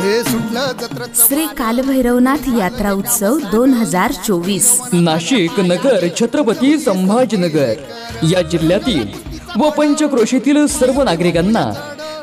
हे सुटलं जत्र श्री कालभैरवनाथ यात्रा उत्सव 2024 नाशिक नगर छत्रपती संभाजीनगर या जिल्ह्यातील व पंचक्रोशीतील सर्व नागरिकांना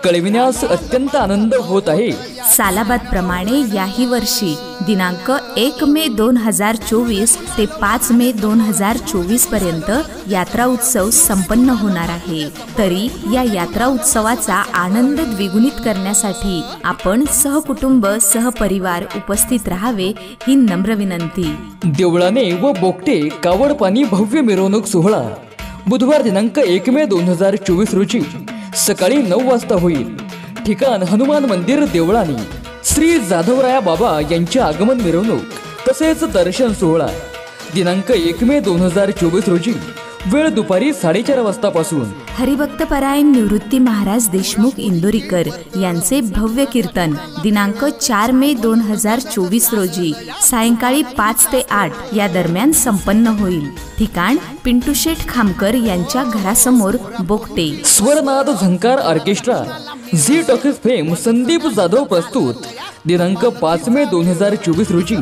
कळविण्यास अत्यंत आनंद होत आहे। सालाबाद प्रमाणे याही वर्षी दिनांक 1 मे 2024 ते 5 मे 2024 पर्यंत यात्रा उत्सव संपन्न होणार आहे। तरी या यात्रा उत्सवाचा आनंद द्विगुणित करण्यासाठी आपण सहकुटुंब सहपरिवार उपस्थित राहावे ही नम्र विनंती। देवळाने व बोगटे कावड पाणी भव्य मिरवणूक सोहळा बुधवार दिनांक 1 मे 2024 रोजी सकाळी 9 वाजता होईल। ठिकाण हनुमान मंदिर देवळाने श्री जाधवराया बाबा यांचे आगमन मिरवणूक तसेच दर्शन सोहळा दिनांक 1 मे 2024 रोजी वेळ दुपारी 4:30 वाजतापासून हरिभक्तपरायण निवृत्ती महाराज देशमुख इंदोरीकर यांचे भव्य कीर्तन दिनांक 4 मे 2024 रोजी सायंकाळी 5 ते 8 या दरम्यान संपन्न होईल। ठिकाण पिंटू शेठ खामकर यांच्या घरासमोर बोगटे। स्वरनाद झंकार ऑर्केस्ट्रा झी टॉकीज फेम संदीप जाधव प्रस्तुत दिनांक 5 मे 2024 रोजी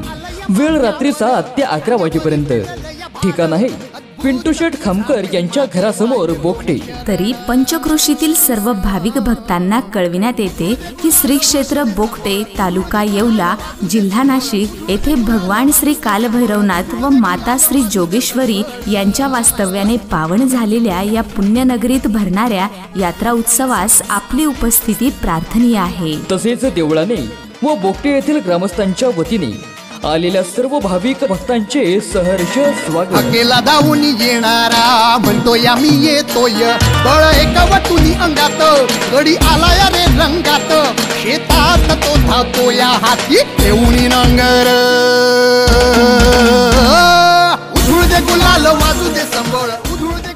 वेळ रात्री 7 ते 11 वाजेपर्यंत। ठिकाण आहे पिंटू शेठ खामकर यांच्या घरासमोर बोगटे। तरी पंचक्रोशीतील सर्व भाविक भक्तांना कळविण्यात येते की श्री क्षेत्र बोगटे तालुका येवला जिल्हा नाशिक येथे भगवान श्री कालभैरवनाथ व माता श्री जोगेश्वरी यांच्या वास्तव्याने पावन झालेल्या या पुण्यनगरीत भरणाऱ्या यात्रा उत्सवास आपली उपस्थिती प्रार्थनीय आहे। तसेच देवळाने व बोगटे येथील ग्रामस्थांच्या वतीने आलेल्या सर्व भाविक भक्तांचे सहर्ष स्वागत। अकेला धावून येणारा म्हणतोय आम्ही येतोय बळ एका वटुनी अंगात गडी आलाय रे रंगात शेतात तो धावतोय हाती घेऊन नांगर उधळू दे गुलाल वाजू दे संबळ उधळू दे